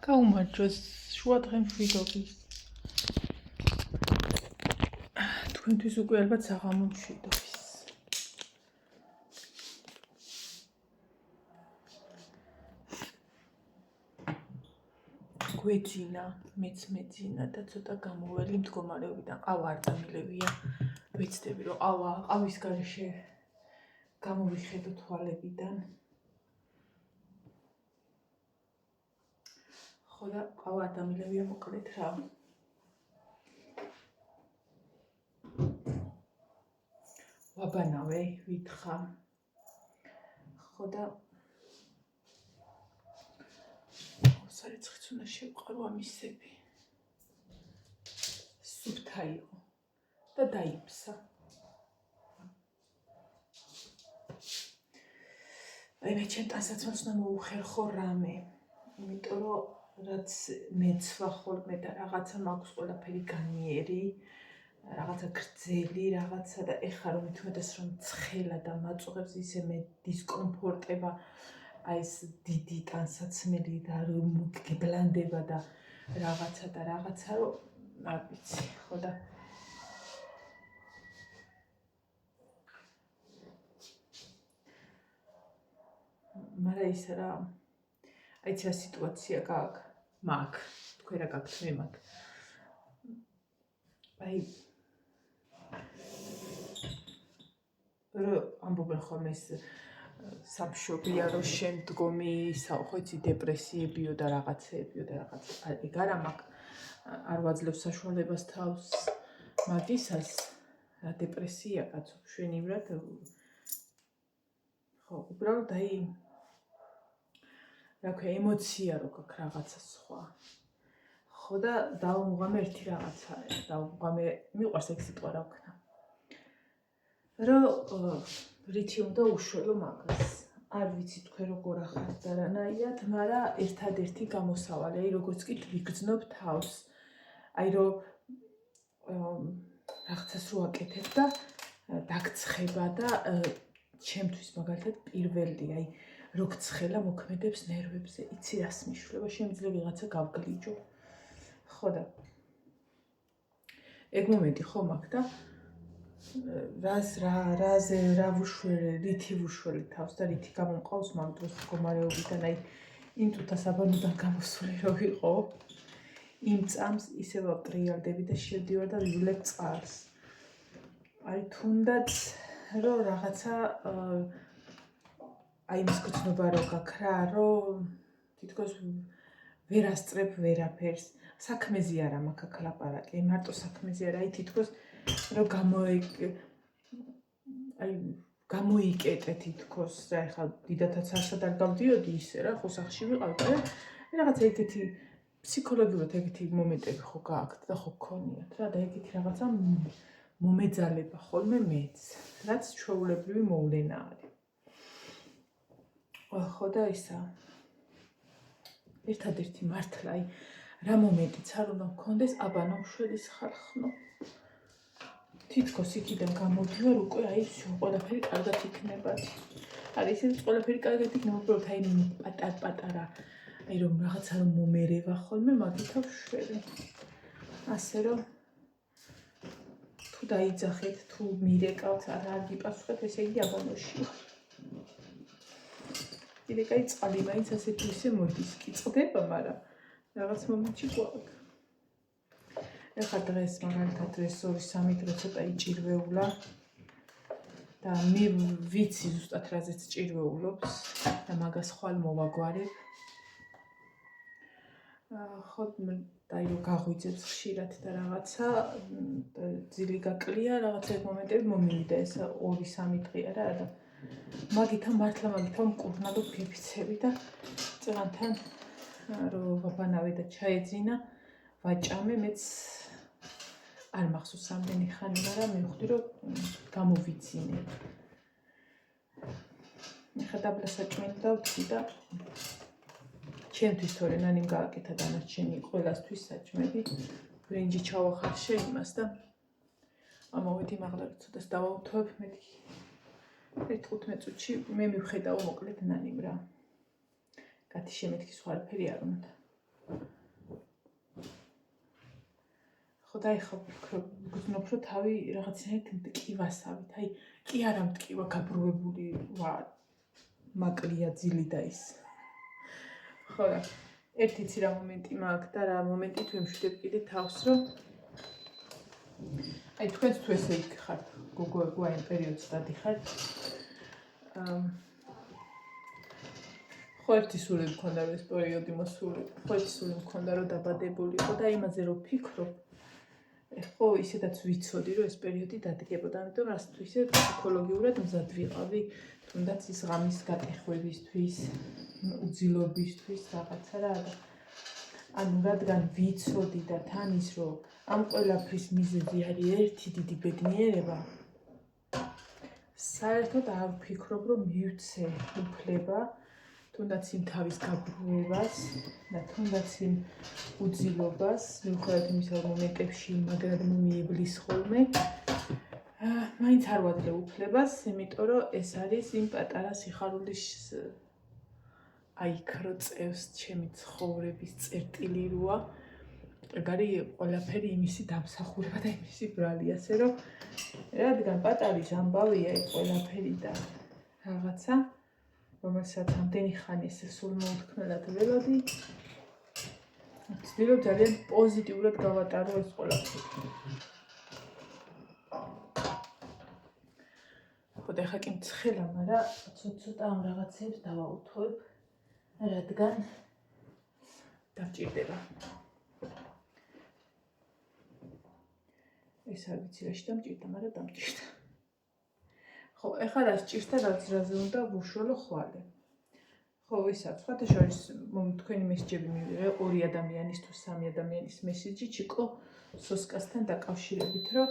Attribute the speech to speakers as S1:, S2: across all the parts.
S1: გაუმარჯოს შუა დღე მშვიდობის. თქვენთვის უკვე ალბათ საღამო მშვიდობის. გვეძინა, მეც მეძინა და ცოტა გამოველი მდგომარეობიდან. ყავა არ დამილევია. ვეცდები რომ ყავის გარეშე გამოვიხედო თვალებიდან. ხო და ყავა არ დამილევია მოკლედ რა. ვაბანავე, ვითხრა. ხო და სარეცხიც უნდა შევყარო ამისები. სუფთა იყო და დაიფსა. აი მე ჩემ ტანსაცმელს უნდა მოუხერხო რამე. იმიტომ რომ რაც მეცვა ხოლმე და რაღაცა მაქვს ყველაფერი განიერი, რაღაცა გრძელი, რაღაცა და ეხლა რომ მithumetes რომ ცხელა და მაწუხებს ისე მე დისკომფორტება აი ეს დიდი ტანსაცმელი და რომ გიბლანდება და რაღაცა რომ არ ვიცი, ხო და მაგრამ ის რა აი ეს სიტუაცია მაქვს, თქვენ რა გაქვთ, მე მაქვს. აი რომ ამბობენ ხოლმე ეს სამშობია რომ შემდგომი ხო იცი დეპრესიებიო და რაღაცეებიო და რაღაცა. ეგ არა მაქვს, არ ვაძლევ საშუალებას თავს მაგისას რა დეპრესია კაცო მშვენივრად. ხო, უბრალოდ აი რა ქვია, ემოცია რო გაქვს რაღაცა სხვა. ხო და დავუმღვამე ერთი რაღაცა, მიყვარს ეგ სიტყვა რა ვქნა. რომ რითი უნდა უშველო მაგას. არ ვიცი თქვენ როგორ ახართ და რანაირად, მაგრამ ერთადერთი გამოსავალი, აი როგორც კი ვიგრძნობ თავს. აი რომ რაღაცას რო აკეთებ და დაგცხება და ჩემთვის მაგალითად პირველი, აი რო გცხელა მოქმედებს ნერვებზე, იცი რას მიშვლება, შემიძლია ვიღაცა გავგლიჯო. ხო და ეგ მომენტი ხო მაქვს და რა ვუშვერე, რითი ვუშვერე თავს და რითი გამომყავს მაგ დროს მდგომარეობიდან, აი იმ თუთას აბანოდან გამოსული რო ვიყო, იმ წამს ისე ვატრიალდები და შევდივარ და ვივლებ წყალს. აი თუნდაც რომ რაღაცა აი ის გრძნობა რო გაქვს რა, რომ თითქოს ვერ ასწრებ ვერაფერს. საქმეზე არა მაქვს აქ ლაპარაკი, მარტო საქმეზე არა, აი თითქოს რომ გამოიკეტე თითქოს რა, ეხლა დიდათაც არსად არ გავდიოდი ისე რა, ხო სახლში ვიყავდი და რაღაცა ეგეთი ფსიქოლოგიურად ეგეთი მომენტები ხო გააქვთ და ხო გქონიათ რა და ეგეთი რაღაცა მომეძალება ხოლმე მეც, რაც ჩვეულებრივი მოვლენა არის. ხო და ისა ერთადერთი მართლა აი რა მომენტიც არ უნდა მქონდეს, აბანო მშველის ხალხნო. თითქოს იქიდან გამოვდივარ უკვე აი ყველაფერი კარგად იქნებათ. არის ისე ყველაფერი კარგად იქნება, უბრალოდ აი პატარ-პატარა აი რომ რაღაცა რომ მომერევა ხოლმე მაგითა ვშვები. ასე რომ თუ დაიძახეთ, თუ მირეკავთ, არ გიპასუხეთ, ესე იგი აბანოში. კიდე კაი წყალი მაინც ასე თუ ისე მოდის, კი წყდება, მაგრამ რაღაც მომენტში გვაქვს. ეხლა დღეს მაგალითად დღეს 2-3 დრო ცოტა იჭირვეულა და მე ვიცი ზუსტად რაზეც ჭირვეულობს და მაგას ხვალ მოვაგვარებ. ხო და აი რომ გაღვიძებს ხშირად და რაღაცა ძილი გაკლია, რაღაცა ეგ მომენტები მომივიდა, ეს 2-3 დღეა რა და მაგითა მკურნალო გეფიცები და წლანთან რომ ვაბანავე და ჩაეძინა, ვაჭამე, მეც არ მახსოვს რამდენი ხანი, მაგრამ მივხვდი რომ გამოვიძინე. ეხლა დაბლა საჭმელი დავთვლი და ჩემთვის თორე ნანიმ გააკეთა დანარჩენი ყველასთვის საჭმელი, ბრინჯი ჩავახარშე იმას და ამოვედი მაღლა ცოტას დავაუთოვებ მეტი 15 წუთში მე მივხედავ მოკლედ ნანიმ რა. კაცი შემეთქი სხვა არაფერი არ უნდა. ხო და ეხლა ვგრძნობ, რომ თავი რაღაცნაირად მტკივასავით, აი კი არა მტკივა გაბრუებული ვარ, მაკლია ძილი და ის. ხო და ერთი ცირა მომენტი მაქვს და რა მომენტი თუ ემშვიდებ კიდე თავს, რომ აი თქვენც თუ ესე იქ ხართ, გოგო აი პერიოდს დადიხართ. ხო ერთი სული მქონდა რომ ეს პერიოდი მოსული, ხო ერთი სული მქონდა რომ დაბადებულიყო და იმაზე რომ ვფიქრობ, ხო ისედაც ვიცოდი რომ ეს პერიოდი დადგებოდა, ამიტომ რასაც ისე ფსიქოლოგიურად მზად ვიყავი, თუნდაც ის ღამის გატეხვებისთვის, უძილობისთვის რაღაცა რა და ანუ რადგან ვიცოდი და თან ის რომ ამ ყველაფრის მიზეზი არის ერთი დიდი ბედნიერება, საერთოდ არ ვფიქრობ რომ მივცე უფლება თუნდაც იმ თავის გაბრუებას და თუნდაც იმ უძილობას, მიუხედავად იმისა, რომ მომენტებში მაგრად მომიებლის ხოლმე, მაინც არ ვადლე უფლებას, იმიტომ რომ ეს არის იმ პატარა სიხარულის აიქრო წევს ჩემი ცხოვრების წერტილი როა, ეგ არის ყველაფერი იმისი დამსახურება და იმისი ბრალი, ასე რომ რადგან პატარის ამბავია ეს ყველაფერი და რაღაცა რომელსაც ამდენი ხანი ესე სულ მოუთქმელად ველოდი, ვცდილობ ძალიან პოზიტიურად გავატარო ეს ყველაფერი. ხო და ეხლა კი მცხელა, მაგრამ ცოტა ამ რაღაცებს დავაუთოებ, რადგან დავჭირდება. ეს არ ვიცი რა შემჭირდა, მაგრამ დამჭირდა. ხო, ეხლა რა სჭირდა, რაზე უნდა ვუშველო ხვალე. ხო, ვისად, სხვათა შორის თქვენი მესიჯები მივიღე ორი ადამიანის თუ სამი ადამიანის მესიჯი ჩიკო სოსკასთან დაკავშირებით, რომ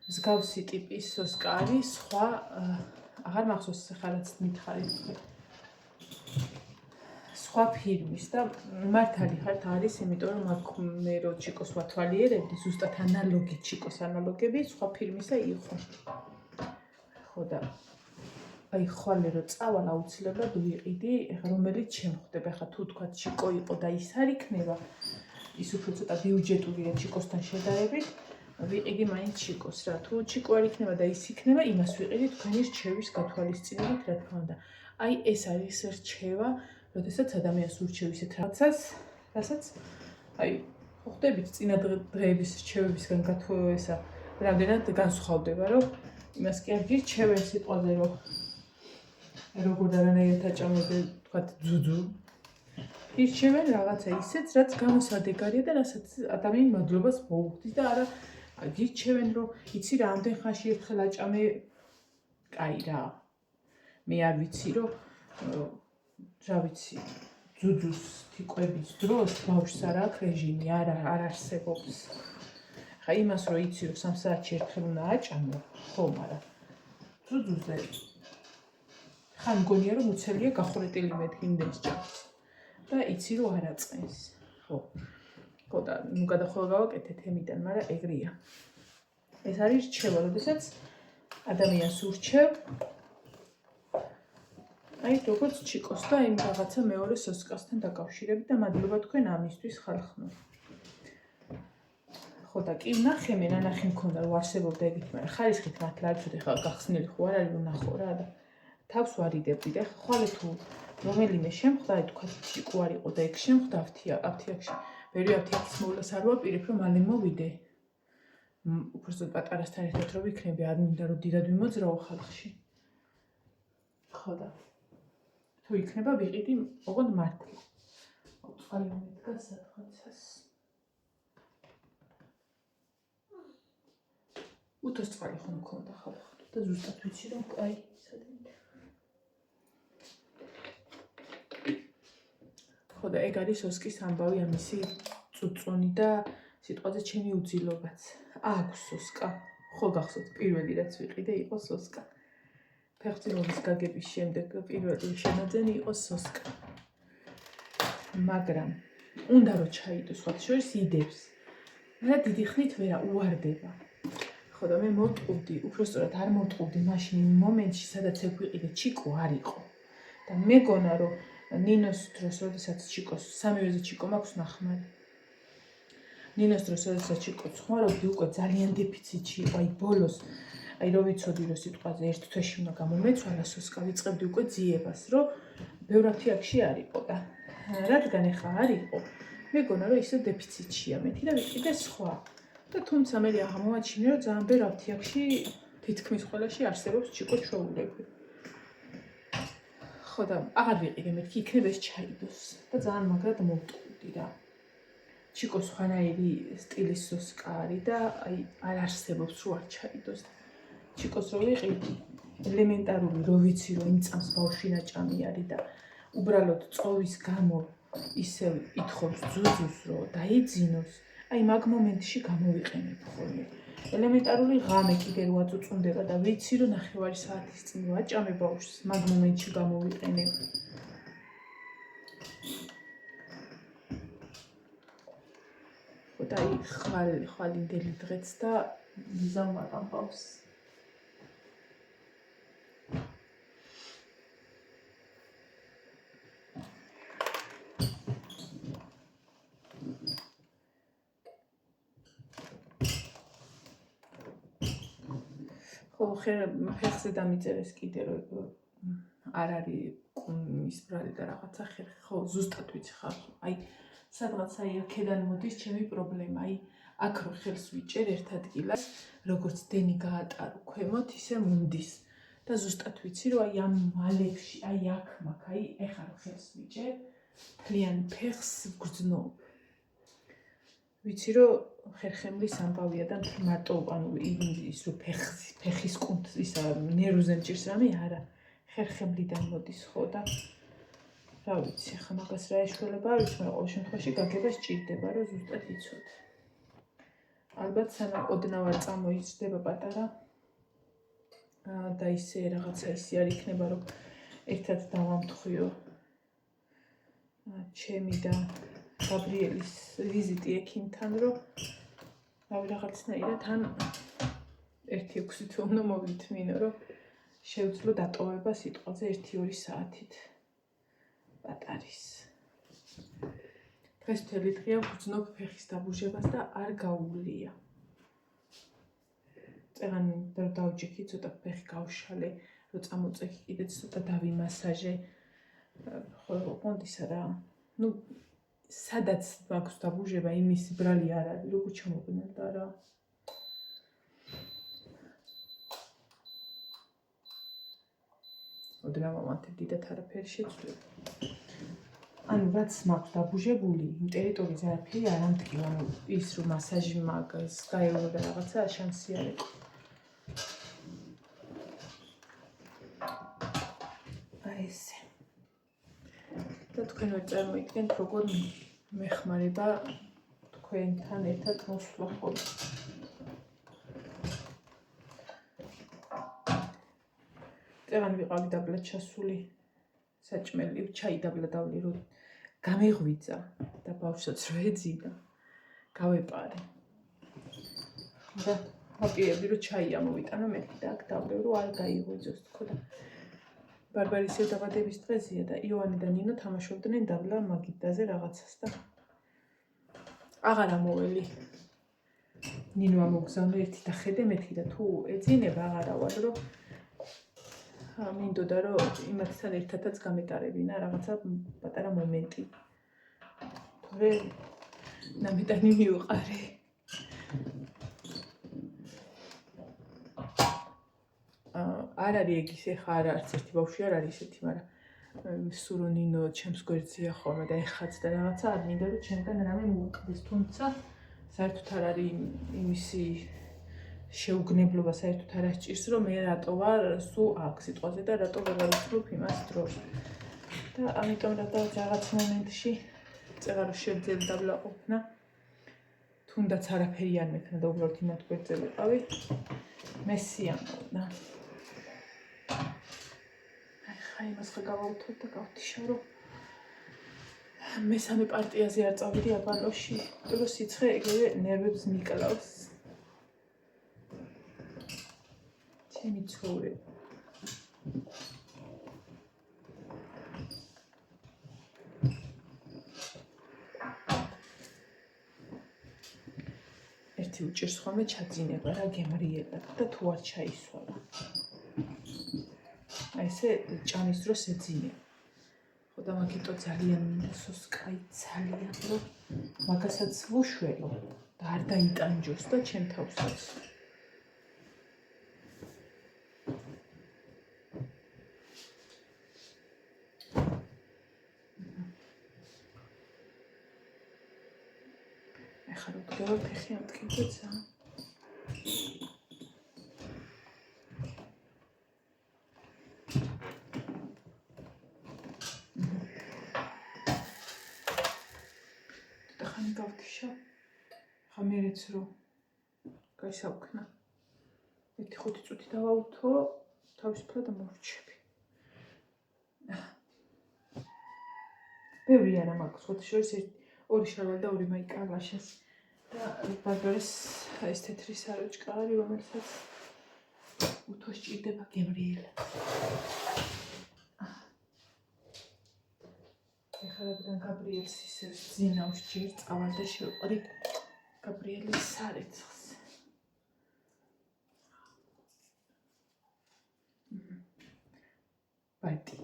S1: მსგავსი ტიპის სოსკა არის, სხვა აღარ მახსოვს ხარაც მითხარით. სხვა ფირმის და მართალი ხართ არის, იმიტომ რომ აქ მე რო ჩიკოს ვათვალიერებდი, ზუსტად ანალოგი ჩიკოს ანალოგები სხვა ფირმისა იყო. ხო და აი ხვალე რო წავალ აუცილებლად ვიყიდი, ეხლა რომელიც შემხვდება, ეხლა თუ თქვა ჩიკო იყო და ის არ იქნება, ის უფრო ცოტა ბიუჯეტურია ჩიკოსთან შედარებით, ვიყიდი მაინც ჩიკოს რა. თუ ჩიკო არ იქნება და ის იქნება, იმას ვიყიდი თქვენი რჩევის გათვალისწინებით, რა თქმა უნდა. აი ეს არის რჩევა, როდესაც ადამიანს ურჩევ ისეთ რაღაცას, რასაც აი ხვდებით წინა დღეების რჩევებისგან გათხოვესა, რამდენად განსხვავდება, რომ იმას კი არ გირჩევენ სიტყვაზე, რომ როგორ არანაირად აჭამებენ, თქვათ ძუძუ. ირჩევენ რაღაცა ისეთს, რაც გამოსადეგარია და რასაც ადამიანი მადლობას მოუხდის და არა გირჩევენ, რომ იცი რა, ამდენ ხანში ერთხელ აჭამე, კაი რა. მე არ ვიცი, რომ რა ვიცი, ძუძუს თიყვების დროს ბავშვს არ აქვს რეჟიმი, არ არსებობს. ხა იმას რომ იცი, რომ 3 საათში ერთხელ უნდა აჭამო, ხო, მაგრამ ძუძუზე ხან მგონია რომ უცელია გახურეტილი მედგინდეს ჭამს და იცი რომ არ აწყენს. ხო. ხო და ნუ გადახურვა გავაკეთე თემიდან, მაგრამ ეგრეა. ეს არის რჩევა, როდესაც ადამიანს ურჩევ აი როგორც ჩიკოს და იმ რაღაცა მეორე სოსკასთან დაკავშირებით და მადლობა თქვენ ამისთვის ხალხო. ხო და კი ვნახე მე ნანახი მქონდა რომ არსებობდა ეგეთი, მაგრამ ხარისხით მართლა არ ვიცოდი ხა გახსნილი ხო არ არის ვნახო რა და თავს ვარიდებდი და ხვალე თუ რომელიმე შემხვდა, აი თქვა ჩიკო არ იყო და ეგ შემხვდა აფთიაქში. ვერი აფთიაქის მოვლას არ ვაპირებ რომ მალე მოვიდე. უბრალოდ პატარასთან ერთად რომ ვიქნები, არ მინდა რომ დიდად ვიმოძრაო ხალხში. ხო და თუ იქნება ვიყიდი ოღონდ მართლა. წყალი მომედგა სადღაცას. უთოს წყალი ხომ მქონდა ხალხო და ზუსტად ვიცი რომ აი სადმე. ხო და ეგ არის სოსკის ამბავი ამისი წუწუნი და სიტყვაზე ჩემი უძილობაც. აქვს სოსკა. ხო გახსოვთ პირველი რაც ვიყიდე იყო სოსკა. ფეხბურთის გაგების შემდეგ პირველი შენაძენი იყო სოსკა. მაგრამ უნდა რომ ჩაიდოს სხვა შორის იდებს. და დიდი ხნით ვერა უარდება. ხო და მე მოვტყუდი, უბრალოდ არ მოვტყუდი მაშინ იმ მომენტში, სადაც ეგ ვიყიდე ჩიკო არ იყო. და მეგონა რომ ნინოს დროს, როდესაც ჩიკოს, სამივეზე ჩიკო მაქვს ნახმარი. ნინოს დროს, როდესაც ჩიკო ცხვარობდი, უკვე ძალიან დეფიციტში იყო, აი ბოლოს, აი რო ვიცოდი, რომ სიტყვაზე ერთ თვეში უნდა გამომეცვალა სოსკა, ვიწყებდი უკვე ძიებას, რომ ბევრ აფთიაქში არ იყო და რადგან ეხა არ იყო, მეგონა რომ ისე დეფიციტშია მეტი და ვიყიდე სხვა. და თუმცა მე აღმოაჩინე, რომ ძალიან ბევრ აფთიაქში თითქმის ყველაში არსებობს ჩიკოს ჩვეულები. ხო და აღარ ვიყიდე მეთქი იქნებ ეს ჩაიდოს და ძალიან მაგრად მოვტყუდი რა. ჩიკოს სხვანაირი სტილის სოსკა არის და აი არ არსებობს რომ არ ჩაიდოს. ჩიკოს რო ვიყიდი, ელემენტარული რო ვიცი რომ იმ წამს ბავშვი ნაჭამი არის და უბრალოდ წოვის გამო ისე ითხოვს ძუძუს რომ დაიძინოს, აი მაგ მომენტში გამოვიყენებ ხოლმე. ელემენტარული ღამე კიდე რო აწუწუნდება და ვიცი რომ 9 საათის წინ ვაჭამე ბავშვს, მაგ მომენტში გამოვიყენებ. ხო და აი ხვალინდელი დღეც და მიზამვარ ამბავს. ხო ხერხზე დამიწერეს კიდე რომ არ არის ის ბრალი და რაღაცა ხერხი, ხო ზუსტად ვიცი ხარ. აი სადღაც აი აქედან მოდის ჩემი პრობლემა, აი აქ რო ხელს ვიჭერ ერთ ადგილას, როგორც დენი გაატარო ქვემოთ, ისე მუნდის და ზუსტად ვიცი რომ აი ამ მალებში, აი აქ მაქვს, აი ეხა რო ხელს ვიჭერ, მთლიანი ფეხს ვგრძნობ. ვიცი რომ ხერხემლის ამბავია და მარტო ანუ ის რომ ფეხის კუნთ ისა ნერვზე მჭირს რამე არა, ხერხემლიდან მოდის ხო და რა ვიცი, ახლა მაგას რა ეშველება არ ვიცი, მაგრამ ყოველ შემთხვევაში გაგება სჭირდება რომ ზუსტად იცოდე. ალბათ სანამ ოდნავ არ წამოიზრდება პატარა და ისე რაღაცა ისე არ იქნება რომ ერთად დავამთხვიო ჩემი და გაბრიელის ვიზიტი ექიმთან, რომ რავი რაღაცნაირად ან 1-6 თვე უნდა მოვითმინო, რომ შევძლო დატოვება სიტყვაზე 1-2 საათით პატარის. დღეს მთელი დღეა ვგრძნობ ფეხის დაბუჟებას და არ გაუვლია. წეღან დავჯექი, ცოტა ფეხი გავშალე, რომ წამოწექი კიდე ცოტა დავიმასაჟე. ხო კონდისა რა. ნუ სადაც მაქვს დაბუჟება, იმის ბრალი არ არის, როგორ ჩამოგვინდა რა. ოდნავ მომანთებ დიდათ არაფერი შეცვლება. ანუ რაც მაქვს დაბუჟებული, იმ ტერიტორიაზე არაფერი არ ამტკივა, ანუ ის რომ მასაჟი მაგას გაევლო და რაღაცა შანსი არ იყო. აი ესე. და თქვენ ვერ წარმოიდგენთ, როგორ მეხმარება თქვენთან ერთად მოსვლა ხოლმე. წეღან ვიყავი დაბლა ჩასული საჭმელი, ჩაი დაბლა დავლი რომ გამეღვიძა და ბავშვსაც რო ეძინა, გავეპარე. და მოპირებდი რომ ჩაი ამოვიტანო მეთქი და აქ დავლევ რომ არ გაიღვიძოს თქო და ბარბარისევ დაბადების დღეზია და იოანე და ნინო თამაშობდნენ დაბლა მაგიდაზე რაღაცას და აღარ ამოველი. ნინო ამოგზავნე ერთი და ხედე მეთქი და თუ ეძინება აღარა ვარ რომ მინდოდა რომ იმათთან ერთადაც გამეტარებინა რაღაცა პატარა მომენტი. თორე ნამეტანი მივყარე. არ არის ეგ ისე, ხა არც ერთი ბავშვი არ არის ისეთი, მაგრამ სურო ნინო ჩემს გვერდზეა ხოლმე და ეხაც და რაღაცა არ მინდა რომ ჩემგან რამე მოუკლდეს, თუმცა საერთოდ არ არის იმისი შეუგნებლობა, საერთოდ არ ასჭირს რომ მე რატო ვარ სულ აქ სიტყვაზე და რატო ვერ ვარუცლობ იმას დროს. და ამიტომ რაღაც მომენტში წეღარო შევძელი დაბლაყოფნა, თუნდაც არაფერი არ მექნა და უბრალოდ იმათ გვერდზე ვიყავი, მესიამოვნა. ხა იმას ხა გავაუთოთ და გავთიშავ რომ მესამე პარტიაზე არ წავიდი აბანოში, რომ სიცხე ეგრევე ნერვებს მიკლავს. ჩემი ცხოვრება. ერთი უჭირს ხოლმე ჩაძინება რა გემრიელად და თუ არ ჩაისვალა. აი ესე ჭამის დროს ეძინებ. ხო და მაგიტო ძალიან მინდა სოსკაი ძალიან რომ მაგასაც ვუშველო და არ დაიტანჯოს და ჩემ თავსაც. ეხლა რო გდება ფეხი ამტკიცე ცა. ხანი გავთიშა. ხა მერეც რო გაისაუქნა. 1-5 წუთი დავაუთო, თავისუფლად მორჩები. ბევრი არა მაქვს, ხოთი შორის 2 შარვალ და 2 მაიკალაშეს. და ბარბარეს ეს თეთრი საროჭკარი, რომელსაც უთოს ჭირდება გემრიელად. ეხლა რადგან გაბრიელს ისევ ძინავს ჯერ წავალ და შევყრი გაბრიელის სარეცხს. ბატი.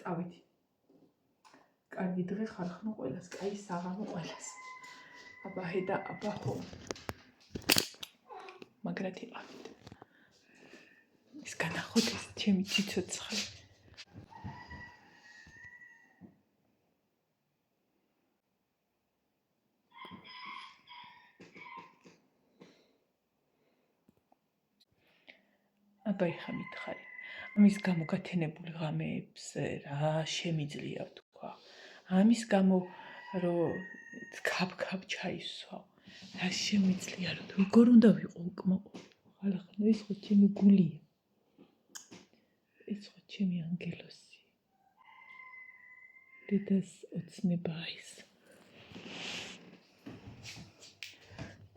S1: წავით. კარგი დღე ხარხნო ყველას, კაი საღამო ყველას. აბაჰე და აბაჰო. მაგრად იყავით. ის განახოთ ეს ჩემი ციცოცხლე. აბა ეხა მითხარი. ამის გამო გათენებული ღამეებს რა შემიძლია ვთქვა. ამის გამო რომ ქაფ-ქაფ ჩაისვა. რა შემიძლია რომ როგორ უნდა ვიყო უკმაყოფილო. ხალხო ეს ხო ჩემი გულია. ეს ხო ჩემი ანგელოსი. დედას ოცნება ის.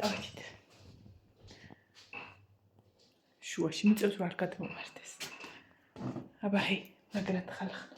S1: დავით. შუაში მიწევს ვარ გადმოვარდეს. აბა ჰეი, მაგრად ხალხო.